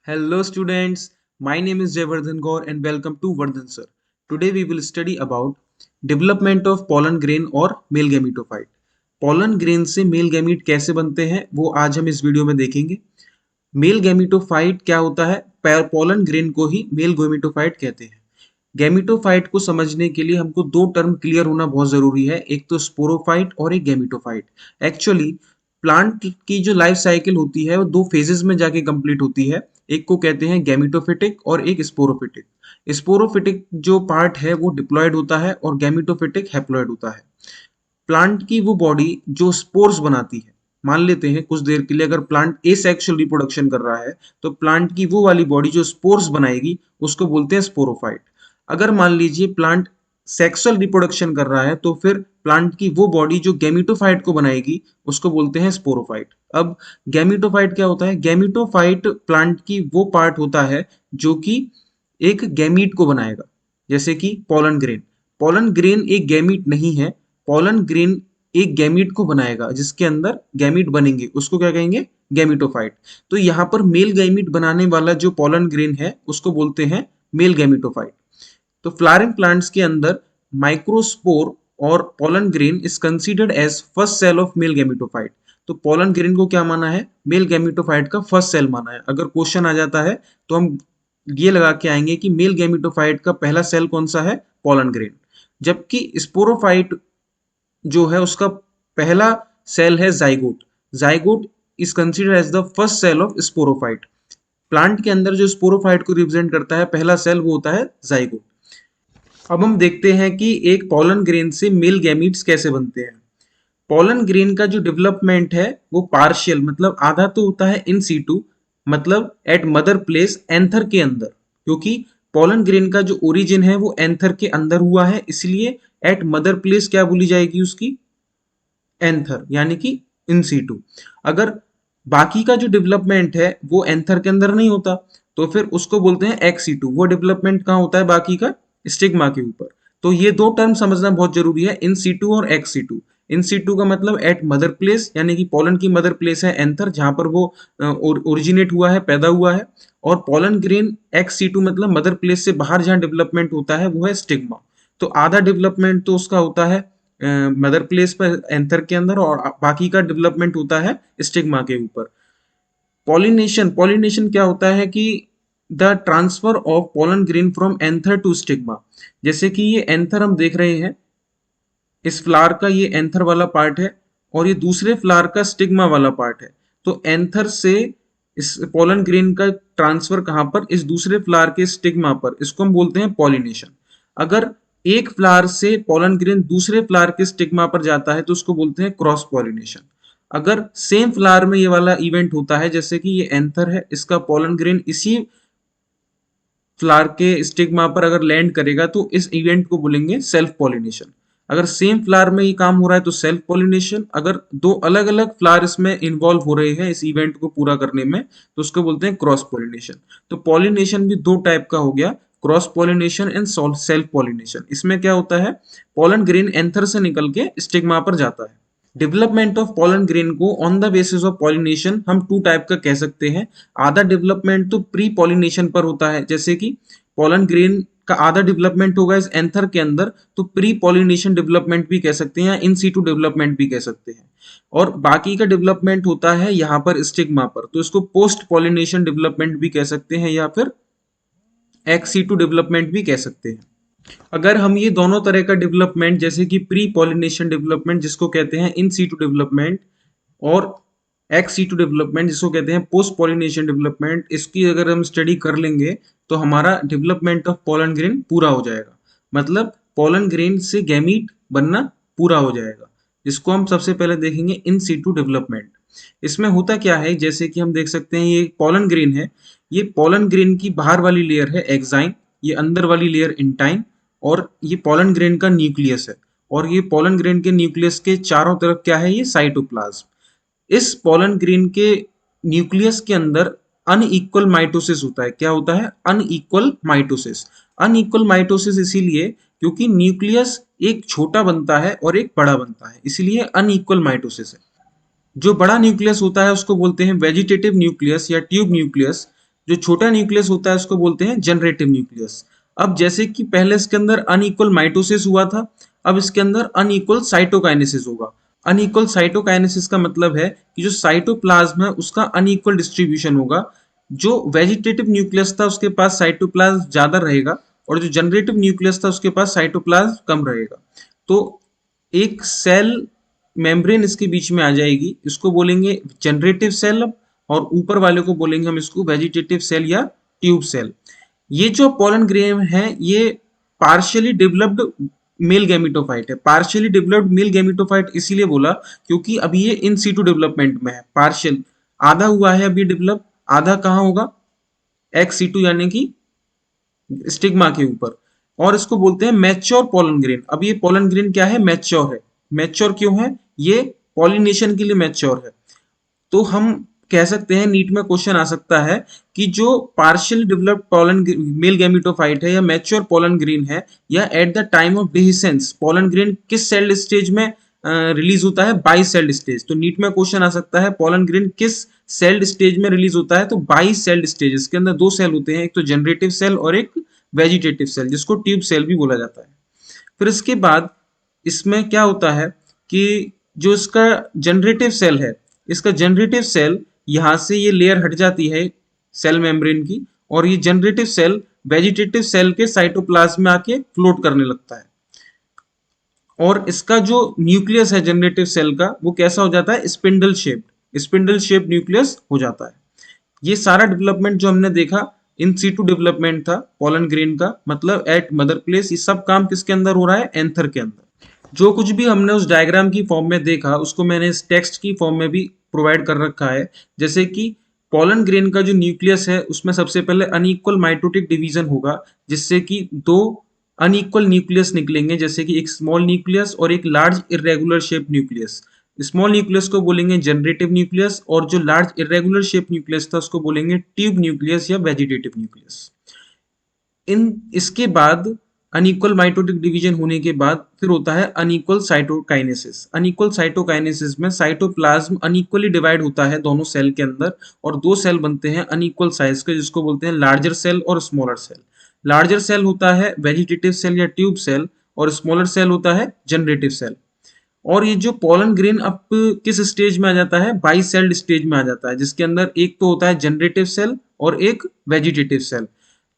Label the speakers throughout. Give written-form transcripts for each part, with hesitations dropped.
Speaker 1: Hello students, my name is Jayvardhan Gaur and welcome to Vardhan Sir. Today we will study about development of pollen grain और male gametophyte. Pollen grain से male gamete कैसे बनते हैं वो आज हम इस वीडियो में देखेंगे. मेल गैमेटोफाइट क्या होता है? पोलन ग्रेन को ही मेल गैमेटोफाइट कहते हैं. गैमेटोफाइट को समझने के लिए हमको दो टर्म क्लियर होना बहुत जरूरी है, एक तो स्पोरोफाइट और एक गैमेटोफाइट. एक्चुअली प्लांट की जो लाइफ साइकिल होती है वो दो फेजेस में जाके कंप्लीट होती है. एक को कहते हैं गैमेटोफिटिक और एक स्पोरोफिटिक. स्पोरोफिटिक जो पार्ट है वो डिप्लॉयड होता है और गैमेटोफिटिक हैप्लॉयड होता है. प्लांट की वो बॉडी जो स्पोर्स बनाती है, मान लेते हैं कुछ देर के लिए अगर प्लांट एसेक्सुअल रिप्रोडक्शन कर रहा है तो प्लांट की वो वाली बॉडी जो स्पोर्स बनाएगी उसको बोलते हैं स्पोरोफाइट. अगर मान लीजिए प्लांट सेक्सुअल रिप्रोडक्शन कर रहा है तो फिर प्लांट की वो बॉडी जो गैमेटोफाइट को बनाएगी उसको बोलते हैं स्पोरोफाइट. अब गैमेटोफाइट क्या होता है? गैमेटोफाइट प्लांट की वो पार्ट होता है जो कि एक गैमीट को बनाएगा, जैसे कि पोलन ग्रेन. पोलन ग्रेन एक गैमीट नहीं है, पोलन ग्रेन एक गैमीट को बनाएगा जिसके अंदर गैमीट बनेंगे, उसको क्या कहेंगे? गैमेटोफाइट. तो यहाँ पर मेल गैमीट बनाने वाला जो पोलन ग्रेन है उसको बोलते हैं मेल गैमेटोफाइट. तो फ्लावरिंग प्लांट्स के अंदर माइक्रोस्पोर और pollen grain is considered as first cell of male gametophyte. तो पोलन ग्रेन को क्या माना है? मेल गैमेटोफाइट का फर्स्ट सेल माना है. अगर क्वेश्चन आ जाता है तो हम ये लगा के आएंगे कि मेल गैमेटोफाइट का पहला सेल कौन सा है? Pollen grain. जबकि स्पोरोफाइट जो है उसका पहला सेल है zygote. Zygote is considered as the first cell of sporophyte. Plant के अंदर जो स्पोरोफाइट को रिप्रेजेंट करता है पहला सेल वो होता है जाइगोट. अब हम देखते हैं कि एक पोलन ग्रेन से मेल गैमीट्स कैसे बनते हैं. पोलन ग्रेन का जो डेवलपमेंट है वो पार्शियल, मतलब आधा तो होता है इन सीटू, मतलब एट मदर प्लेस एंथर के अंदर, क्योंकि पोलन ग्रेन का जो ओरिजिन है वो एंथर के अंदर हुआ है, इसलिए एट मदर प्लेस क्या बोली जाएगी उसकी? एंथर, यानी कि इन सीटू. अगर बाकी का जो डेवलपमेंट है वो एंथर के अंदर नहीं होता तो फिर उसको बोलते हैं एक्स सीटू. वो डेवलपमेंट कहाँ होता है बाकी का? स्टिग्मा के ऊपर. तो ये दो टर्म समझना बहुत जरूरी है, इन सीटू और एक्स सीटू. इन सीटू का मतलब एट मदर प्लेस, यानी कि पोलन की मदर प्लेस है एंथर, जहां पर वो ओरिजिनेट हुआ है, पैदा हुआ है. और पोलन ग्रेन एक्स सीटू मतलब मदर प्लेस से बाहर जहां डेवलपमेंट होता है वो है स्टिग्मा. तो आधा डेवलपमेंट तो उसका होता है मदर प्लेस पर एंथर के अंदर और बाकी का डेवलपमेंट होता है स्टिग्मा के ऊपर. पॉलिनेशन, पॉलिनेशन क्या होता है कि the transfer of pollen grain from anther to stigma. जैसे कि ये एंथर हम देख रहे हैं, इस फ्लावर का ये एंथर वाला पार्ट है और ये दूसरे फ्लावर का स्टिग्मा वाला पार्ट है. तो एंथर से इस पोलन ग्रेन का ट्रांसफर कहां पर? इस दूसरे फ्लावर के स्टिग्मा पर. इसको हम बोलते हैं पॉलिनेशन. अगर एक फ्लावर से पोलन ग्रेन दूसरे फ्लावर के स्टिग्मा पर जाता है तो उसको बोलते हैं क्रॉस पॉलिनेशन. अगर सेम फ्लावर में ये वाला इवेंट होता है, जैसे कि ये एंथर है, इसका पोलन ग्रेन इसी फ्लावर के स्टिग्मा पर अगर लैंड करेगा तो इस इवेंट को बोलेंगे सेल्फ पॉलिनेशन. अगर सेम फ्लावर में ये काम हो रहा है तो सेल्फ पॉलिनेशन. अगर दो अलग अलग फ्लावर इसमें इन्वॉल्व हो रहे हैं इस इवेंट को पूरा करने में तो उसको बोलते हैं क्रॉस पॉलिनेशन. तो पॉलिनेशन भी दो टाइप का हो गया, cross pollination and self pollination. इसमें क्या होता है? पोलन ग्रेन एंथर से निकल के स्टिग्मा पर जाता है. डेवलपमेंट ऑफ पोलन ग्रेन को on the basis of pollination हम टू टाइप का कह सकते हैं. आधा डेवलपमेंट तो प्री पॉलिनेशन पर होता है, जैसे कि पोलन ग्रेन का आधा डेवलपमेंट होगा इस एंथर के अंदर, तो प्री पॉलिनेशन डेवलपमेंट भी कह सकते हैं या इन सीटू डेवलपमेंट भी कह सकते हैं. और बाकी का डेवलपमेंट होता है यहाँ पर स्टिग्मा पर, तो इसको पोस्ट पॉलिनेशन डेवलपमेंट भी कह सकते हैं या फिर एक्स सीटू डेवलपमेंट भी कह सकते हैं. अगर हम ये दोनों तरह का डेवलपमेंट, जैसे कि प्री पॉलिनेशन डेवलपमेंट जिसको कहते हैं इन सीटू डेवलपमेंट और एक्स सीटू डेवलपमेंट जिसको कहते हैं पोस्ट पॉलिनेशन डेवलपमेंट, इसकी अगर हम स्टडी कर लेंगे तो हमारा डेवलपमेंट ऑफ पोलन ग्रेन पूरा हो जाएगा. मतलब पोलन ग्रेन से गैमीट बनना पूरा हो जाएगा, जिसको हम सबसे पहले देखेंगे इन सीटू डेवलपमेंट. इसमें होता क्या है, जैसे कि हम देख सकते हैं ये पोलन ग्रेन है, ये पोलन ग्रेन की बाहर वाली लेयर है एक्साइन, ये अंदर वाली लेयर इंटाइन, और ये पोलन ग्रेन का न्यूक्लियस है. और ये पोलन ग्रेन के न्यूक्लियस के चारों तरफ क्या है? ये साइटोप्लाज्म. इस पोलन ग्रेन के न्यूक्लियस के अंदर अनइक्वल माइटोसिस होता है. क्या होता है? Unequal mitosis. अनइक्वल माइटोसिस इसीलिए क्योंकि न्यूक्लियस एक छोटा बनता है और एक बड़ा बनता है, इसीलिए अनइक्वल माइटोसिस है. जो बड़ा न्यूक्लियस होता है उसको बोलते हैं वेजिटेटिव न्यूक्लियस या ट्यूब न्यूक्लियस. जो छोटा न्यूक्लियस होता है उसको बोलते हैं जनरेटिव न्यूक्लियस। अब जैसे कि पहले इसके अंदर अनइक्वल माइटोसिस हुआ था, अब इसके अंदर अनइक्वल साइटोकाइनेसिस होगा। अनइक्वल साइटोकाइनेसिस का मतलब है कि जो साइटोप्लाज्म है उसका अनइक्वल डिस्ट्रीब्यूशन होगा। जो वेजिटेटिव न्यूक्लियस था उसके पास साइटोप्लाज्म ज्यादा रहेगा, और जो जनरेटिव न्यूक्लियस था उसके पास साइटोप्लाज्म कम रहेगा। तो एक सेल मेम्ब्रेन इसके बीच में आ जाएगी, इसको बोलेंगे जनरेटिव सेल, और ऊपर वाले को बोलेंगे हम इसको वेजिटेटिव सेल या ट्यूब सेल। ये जो पोलन ग्रेन है ये पार्शियली डेवलप्ड मेल गैमेटोफाइट है। पार्शियली डेवलप्ड मेल गैमेटोफाइट इसीलिए बोला क्योंकि अभी ये इन सीटू डेवलपमेंट में है। पार्शियल आधा हुआ है अभी डेवलप, आधा कहाँ होगा, एक्स सीटू यानी कि स्टिग्मा के ऊपर। और इसको बोलते हैं मैच्योर पोलन ग्रेन। अब ये पोलन ग्रेन क्या है, मैच्योर है। मैच्योर क्यों है, ये पॉलिनेशन के लिए मैच्योर है। तो हम कह सकते हैं, नीट में क्वेश्चन आ सकता है कि जो partial developed pollen male gametophyte है या मैच्योर पोलन ग्रेन है, या at the time of dehiscence pollen grain किस सेल स्टेज में रिलीज होता है, बाई सेल्ड स्टेज। तो नीट में क्वेश्चन आ सकता है पोलन ग्रेन किस सेल्ड स्टेज में रिलीज होता है, तो बाई सेल्ड स्टेज। इसके अंदर दो सेल होते हैं, एक तो जनरेटिव सेल और एक वेजिटेटिव सेल, जिसको ट्यूब सेल भी बोला जाता है। फिर इसके बाद इसमें क्या होता है कि जो इसका जनरेटिव सेल है, इसका जनरेटिव सेल यहां से ये लेयर हट जाती है सेल मेम्ब्रेन की, और ये जनरेटिव सेल वेजिटेटिव सेल के साइटोप्लाज्म में आके फ्लोट करने लगता है। और इसका जो न्यूक्लियस है जनरेटिव सेल का, वो कैसा हो जाता है, स्पिंडल शेप न्यूक्लियस हो जाता है। ये सारा डेवलपमेंट जो हमने देखा इन सीटू डेवलपमेंट था पोलन ग्रेन का, मतलब एट मदर प्लेस। ये सब काम किसके अंदर हो रहा है, एंथर के अंदर। जो कुछ भी हमने उस डायग्राम की फॉर्म में देखा उसको मैंने इस टेक्स्ट की फॉर्म में भी प्रोवाइड कर रखा है। जैसे कि पोलन ग्रेन का जो न्यूक्लियस है उसमें सबसे पहले अनइक्वल माइटोटिक डिवीजन होगा, जिससे कि दो अनइक्वल न्यूक्लियस निकलेंगे, जैसे कि एक स्मॉल न्यूक्लियस और एक large irregular shape nucleus. Small nucleus को बोलेंगे जनरेटिव न्यूक्लियस, और जो लार्ज इरेगुलर शेप न्यूक्लियस था उसको बोलेंगे ट्यूब न्यूक्लियस या वेजिटेटिव न्यूक्लियस। इन इसके बाद अनइक्वल माइटोटिक डिवीजन होने के बाद फिर होता है अनइक्वल साइटोकाइनेसिस। अनइक्वल साइटोकाइनेसिस में साइटोप्लाज्म अनइक्वली डिवाइड होता है दोनों सेल के अंदर, और दो सेल बनते हैं अनइक्वल साइज के, जिसको बोलते हैं लार्जर सेल और स्मॉलर सेल। लार्जर सेल होता है वेजिटेटिव सेल या ट्यूब सेल, और स्मॉलर सेल होता है जनरेटिव सेल। और ये जो पोलन ग्रेन अब किस स्टेज में आ जाता है, बाई सेल्ड स्टेज में आ जाता है, जिसके अंदर एक तो होता है जनरेटिव सेल और एक वेजिटेटिव सेल।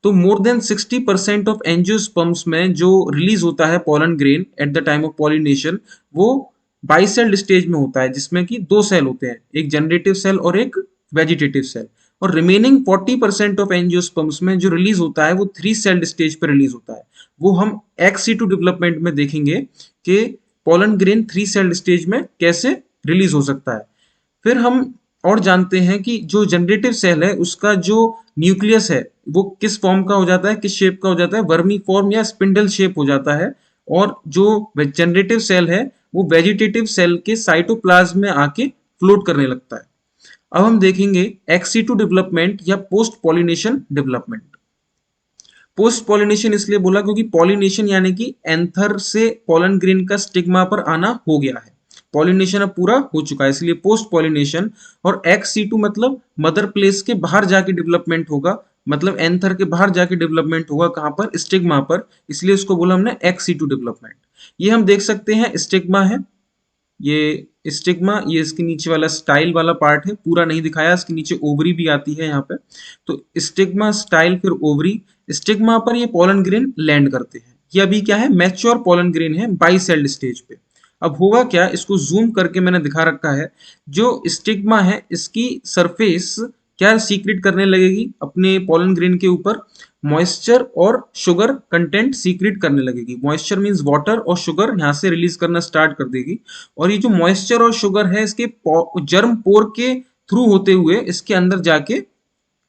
Speaker 1: तो मोर देन 60% ऑफ एंजियोस्पर्म्स में जो रिलीज होता है pollen grain eight the time of pollination, वो बाइसेल्ड स्टेज में होता है, जिसमें कि दो सेल होते हैं, एक जनरेटिव सेल और एक वेजिटेटिव सेल। और रिमेनिंग 40% ऑफ एंजियोस्पर्म्स में जो रिलीज होता है वो थ्री सेल्ड स्टेज पर रिलीज होता है। वो हम एक्स सी टू डेवलपमेंट में देखेंगे कि pollen grain three celled stage में कैसे रिलीज हो सकता है। फिर हम और जानते हैं कि जो जनरेटिव सेल है उसका जो न्यूक्लियस है वो किस फॉर्म का हो जाता है, किस शेप का हो जाता है, वर्मी फॉर्म या स्पिंडल शेप हो जाता है। और जो जनरेटिव सेल है वो वेजिटेटिव सेल के साइटोप्लाज्म में आके फ्लोट करने लगता है। अब हम देखेंगे एक्सी2 डेवलपमेंट या post pollination development. Post pollination इसलिए बोला क्योंकि पॉलिनेशन यानी कि एंथर से पोलन ग्रेन का स्टिग्मा पर आना हो गया है, पॉलिनेशन अब पूरा हो चुका है, इसलिए पोस्ट पॉलिनेशन। और एक्स सी टू मतलब मदर प्लेस के बाहर जाके डेवलपमेंट होगा, मतलब एंथर के बाहर जाके डेवलपमेंट होगा, कहां पर, स्टिग्मा पर, इसलिए उसको बोला हमने एक्स सी टू डेवलपमेंट। ये हम देख सकते हैं स्टिग्मा है, ये स्टिग्मा, ये इसके नीचे वाला स्टाइल वाला पार्ट है, पूरा नहीं दिखाया, इसके नीचे ओवरी भी आती है यहाँ पे। तो स्टिग्मा, स्टाइल, फिर ओवरी। स्टिग्मा पर ये पोलन ग्रेन लैंड करते हैं। ये अभी क्या है, मैच्योर पोलन ग्रेन है बाई सेल्ड स्टेज पे। अब होगा क्या, इसको जूम करके मैंने दिखा रखा है। जो स्टिग्मा है इसकी सरफेस क्या सीक्रेट करने लगेगी अपने पोलन ग्रेन के ऊपर, मॉइस्चर और शुगर कंटेंट सीक्रेट करने लगेगी। मॉइस्चर मींस वाटर, और शुगर यहाँ से रिलीज करना स्टार्ट कर देगी। और ये जो मॉइस्चर और शुगर है इसके जर्म पोर के थ्रू होते हुए इसके अंदर जाके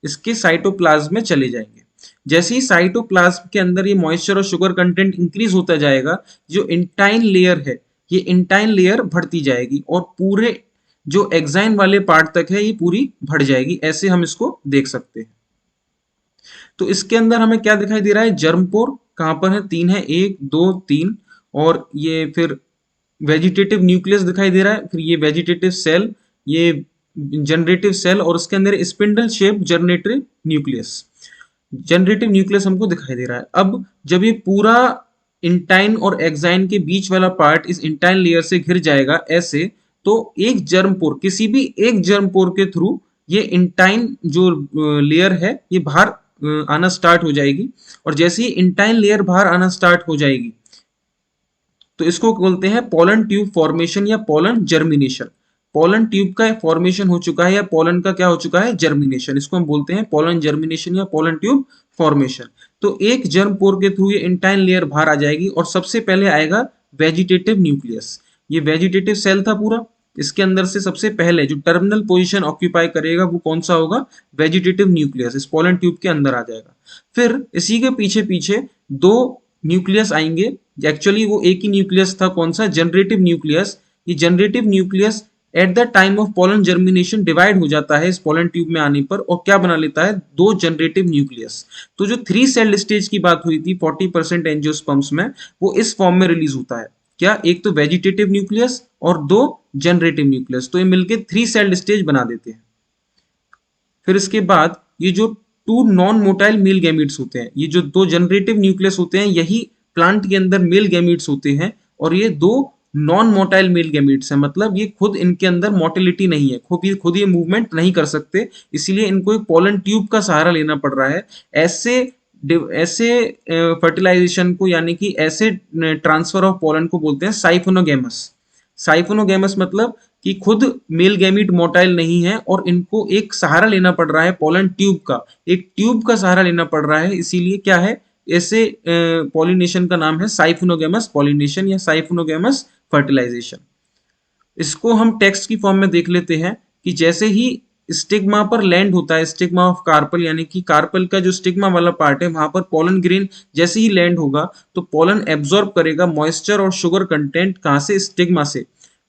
Speaker 1: इसके साइटोप्लाज्म में चले जाएंगे। जैसे ही साइटोप्लाज्म के अंदर ये मॉइस्चर और शुगर कंटेंट इंक्रीज होता जाएगा, जो इंटाइन लेयर है ये इंटाइन लेयर बढ़ती जाएगी, और पूरे जो एक्साइन वाले पार्ट तक है ये पूरी बढ़ जाएगी। ऐसे हम इसको देख सकते हैं। तो इसके अंदर हमें क्या दिखाई दे रहा है, जर्मपोर कहां पर है, तीन है, एक दो तीन। और ये फिर वेजिटेटिव न्यूक्लियस दिखाई दे रहा है, फिर ये वेजिटेटिव सेल, ये जनरेटिव सेल और उसके अंदर spindle shape generative nucleus. Generative nucleus हमको दिखाई दे रहा है। अब जब ये पूरा इंटाइन और एक्साइन के बीच वाला पार्ट इस इंटाइन लेयर से घिर जाएगा ऐसे, तो एक जर्म पोर, किसी भी एक जर्म पोर के थ्रू ये इंटाइन जो लेयर है ये बाहर आना स्टार्ट हो जाएगी। और जैसे ही इंटाइन लेयर बाहर आना स्टार्ट हो जाएगी तो इसको बोलते हैं पोलन ट्यूब फॉर्मेशन या पोलन जर्मिनेशन। पोलन ट्यूब का फॉर्मेशन हो चुका है या पोलन का क्या हो चुका है, जर्मिनेशन। इसको हम बोलते हैं पोलन जर्मिनेशन या पोलन ट्यूब फॉर्मेशन। तो एक जर्म पोर के थ्रू ये इंटाइन लेयर बाहर आ जाएगी और सबसे पहले आएगा वेजिटेटिव न्यूक्लियस। ये वेजिटेटिव सेल था पूरा, इसके अंदर से सबसे पहले जो टर्मिनल पोजीशन ऑक्यूपाई करेगा वो कौन सा होगा, वेजिटेटिव न्यूक्लियस, इस पोलन ट्यूब के अंदर आ जाएगा। फिर इसी के पीछे पीछे दो न्यूक्लियस आएंगे। एक्चुअली वो एक ही न्यूक्लियस था, कौन सा, जनरेटिव न्यूक्लियस। ये generative nucleus eight the time of pollen germination divide हो जाता है इस पोलन ट्यूब में आने पर और क्या बना लेता है, दो जनरेटिव न्यूक्लियस। तो जो 3 सेल स्टेज की बात हुई थी 40% एंजियोस्पर्म्स में, वो इस फॉर्म में रिलीज होता है। क्या, एक तो वेजिटेटिव न्यूक्लियस और दो जनरेटिव न्यूक्लियस, तो ये मिलके 3 सेल स्टेज बना देते हैं। फिर इसके बाद ये जो two non motile male gametes होते हैं, ये जो दो जनरेटिव न्यूक्लियस होते हैं यही प्लांट के अंदर मेल गैमीट्स होते हैं। और ये दो नॉन मोटाइल मेल गैमीट्स हैं, मतलब ये खुद इनके अंदर मोटिलिटी नहीं है, खुद ये मूवमेंट नहीं कर सकते, इसीलिए इनको एक पोलन ट्यूब का सहारा लेना पड़ रहा है। ऐसे ऐसे फर्टिलाइजेशन को यानी कि ऐसे ट्रांसफर ऑफ पोलन को बोलते हैं साइफोनोगेमस। साइफोनोगेमस मतलब कि खुद मेल गैमीट मोटाइल नहीं है और इनको एक सहारा लेना पड़ रहा है पोलन ट्यूब का, एक ट्यूब का सहारा लेना पड़ रहा है, इसीलिए क्या है, ऐसे पॉलिनेशन का नाम है साइफोनोगेमस पॉलिनेशन या साइफोनोगेमस फर्टिलाइजेशन। इसको हम टेक्स्ट की फॉर्म में देख लेते हैं कि जैसे ही स्टिग्मा पर लैंड होता है, स्टिग्मा ऑफ कार्पल यानी कि कार्पल का जो स्टिग्मा वाला पार्ट है वहां पर पोलन ग्रेन जैसे ही लैंड होगा तो पोलन एब्जॉर्ब करेगा मॉइस्चर और शुगर कंटेंट, कहां से, स्टिग्मा से।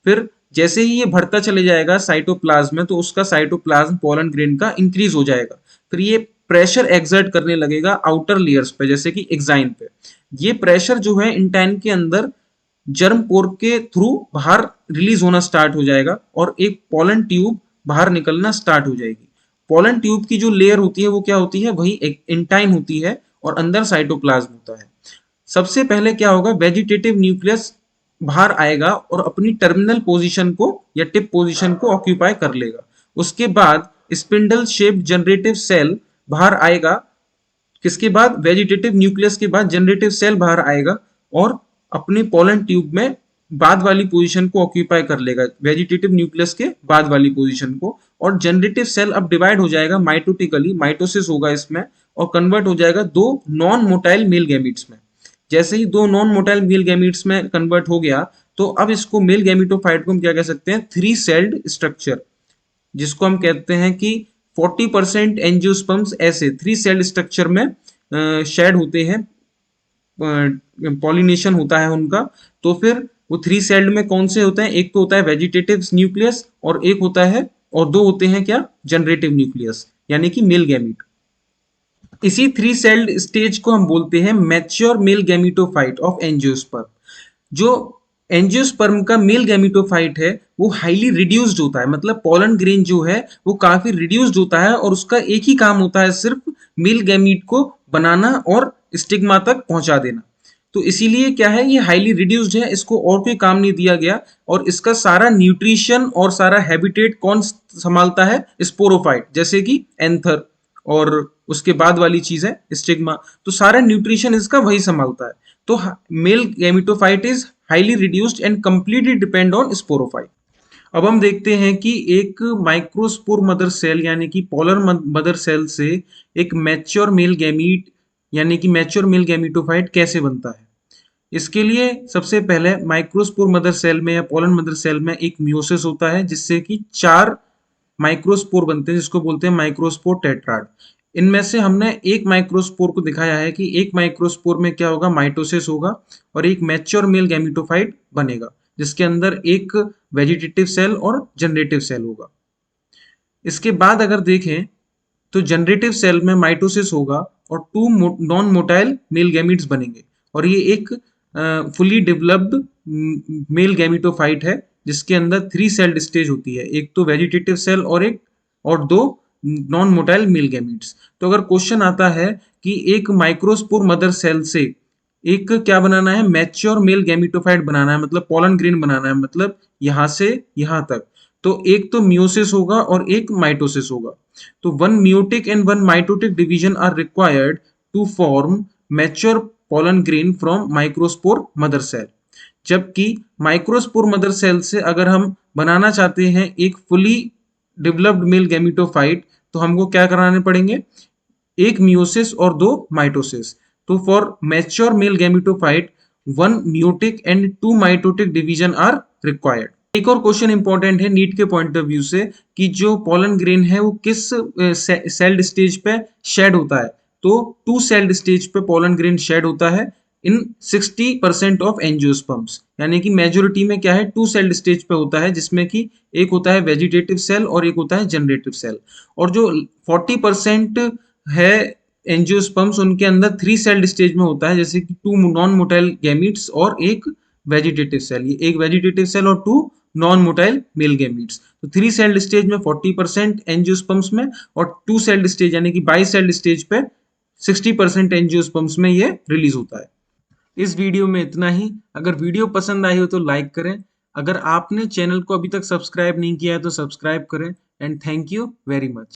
Speaker 1: फिर जैसे ही ये बढ़ता चले जाएगा साइटोप्लाज्म में तो उसका साइटोप्लाज्म पोलन ग्रेन का इंक्रीज हो जाएगा। फिर ये प्रेशर एक्सर्ट करने लगेगा आउटर लेयर्स पे जैसे कि एक्साइन पे। ये प्रेशर जो है इंटाइन के अंदर जर्म पोर के थ्रू बाहर रिलीज होना स्टार्ट हो जाएगा और एक पोलन ट्यूब बाहर निकलना स्टार्ट हो जाएगी। पोलन ट्यूब की जो लेयर होती है वो क्या होती है, वही एक इंटाइन होती है और अंदर साइटोप्लाज्म होता है। सबसे पहले क्या होगा, वेजिटेटिव न्यूक्लियस बाहर आएगा और अपनी टर्मिनल पोजीशन को या टिप पोजीशन को ऑक्यूपाई कर लेगा। उसके बाद स्पिंडल शेप जनरेटिव सेल बाहर आएगा। किसके बाद, वेजिटेटिव न्यूक्लियस के बाद जनरेटिव सेल बाहर आएगा और अपने पोलन ट्यूब में बाद वाली पोजीशन को ऑक्यूपाई कर लेगा, वेजिटेटिव न्यूक्लियस के बाद वाली पोजीशन को। और जनरेटिव सेल अब डिवाइड हो जाएगा माइटोटिकली, माइटोसिस होगा इसमें और कन्वर्ट हो जाएगा दो नॉन मोटाइल मेल गैमीट्स में। जैसे ही दो नॉन मोटाइल मेल गैमीट्स में कन्वर्ट हो गया तो अब इसको मेल गैमीटोफाइट को हम क्या कह सकते हैं, 3 सेल्ड स्ट्रक्चर, जिसको हम कहते हैं कि 40% एंजियोस्पर्म्स ऐसे 3 सेल्ड स्ट्रक्चर में शेड होते हैं, पॉलिनेशन होता है उनका। तो फिर वो 3 सेल्ड में कौन से होते हैं, एक तो होता है वेजिटेटिव न्यूक्लियस और एक होता है, और दो होते हैं क्या, जनरेटिव न्यूक्लियस यानी कि मेल गैमीट। इसी 3 सेल्ड स्टेज को हम बोलते हैं mature male gametophyte of angiosperm. जो एंजियोस्पर्म का मेल गैमीटोफाइट है वो हाईली रिड्यूस्ड होता है, मतलब पोलन ग्रेन जो है वो काफी रिड्यूस्ड होता है और उसका एक ही काम होता है, सिर्फ मेल गैमीट को बनाना और स्टिग्मा तक पहुंचा देना। तो इसीलिए क्या है, ये हाईली रिड्यूस्ड है, इसको और कोई काम नहीं दिया गया और इसका सारा न्यूट्रिशन और सारा हैबिटेट कौन संभालता है, स्पोरोफाइट, जैसे कि एंथर और उसके बाद वाली चीज है स्टिग्मा, तो सारा न्यूट्रिशन इसका वही संभालता है। तो male gametophyte is highly reduced and completely depend on sporophyte. अब हम देखते हैं कि एक माइक्रोस्पोर मदर सेल यानी कि पोलर मदर सेल से एक मैच्योर मेल गैमीट यानी कि मैच्योर मेल गैमीटोफाइट कैसे बनता है। इसके लिए सबसे पहले माइक्रोस्पोर मदर सेल में या पोलन मदर सेल में एक मियोसिस होता है जिससे कि 4 माइक्रोस्पोर बनते हैं जिसको बोलते हैं माइक्रोस्पोर टेट्राड। इनमें से हमने एक माइक्रोस्पोर को दिखाया है कि एक माइक्रोस्पोर में क्या होगा, माइटोसिस होगा और एक मैच्योर मेल गैमीटोफाइट बनेगा जिसके अंदर एक वेजिटेटिव सेल और जनरेटिव सेल होगा। इसके बाद अगर देखें तो जनरेटिव सेल में माइटोसिस होगा और 2 नॉन मोटाइल मेल गैमीट्स बनेंगे और ये एक फुली डेवलप्ड मेल गैमीटोफाइट है जिसके अंदर 3 सेल्ड स्टेज होती है, एक तो वेजिटेटिव सेल और 2 नॉन मोटाइल मेल गैमीट्स। तो अगर क्वेश्चन आता है कि एक माइक्रोस्पोर मदर सेल से एक क्या बनाना है, मैच्योर मेल गैमिटोफाइट बनाना है, मतलब पोलन ग्रेन बनाना है, मतलब यहां से यहां तक, तो एक तो मियोसिस होगा और एक माइटोसिस होगा। तो one meiotic and one mitotic division are required to form mature pollen grain from microspore mother cell. जबकि माइक्रोस्पोर मदर सेल से अगर हम बनाना चाहते हैं एक फुली डेवलप्ड मेल गैमिटोफाइट, तो हमको क्या कराने पड़ेंगे, एक मियोसिस और 2 माइटोसिस। तो for mature male gametophyte 1 meiotic and 2 mitotic division are required. एक और क्वेश्चन इंपॉर्टेंट है नीट के पॉइंट ऑफ व्यू से कि जो पोलन ग्रेन है वो किस सेल्ड स्टेज पे शेड होता है। तो 2 सेल्ड स्टेज पे पोलन ग्रेन शेड होता है इन 60% ऑफ एंजियोस्पर्म्स, यानी कि मेजोरिटी में क्या है, 2 सेल्ड स्टेज पे होता है, जिसमें कि एक होता है वेजिटेटिव सेल और एक होता है जनरेटिव सेल। और जो 40% है एंजियोस्पर्म्स, उनके अंदर 3 सेल्ड स्टेज में होता है, जैसे कि 2 नॉन मोटाइल गैमीट्स और एक वेजिटेटिव सेल, ये एक वेजिटेटिव सेल और 2 नॉन मोटाइल मेल गैमीट्स। तो 3 सेल्ड स्टेज में 40% एंजियोस्पर्म्स में, और 2 सेल्ड स्टेज यानी कि 22 सेल्ड स्टेज पे 60% एंजियोस्पर्म्स में ये रिलीज होता है। इस वीडियो में इतना ही। अगर वीडियो पसंद आई हो तो लाइक करें। अगर आपने चैनल को अभी तक सब्सक्राइब नहीं किया है तो सब्सक्राइब करें। And thank you very much.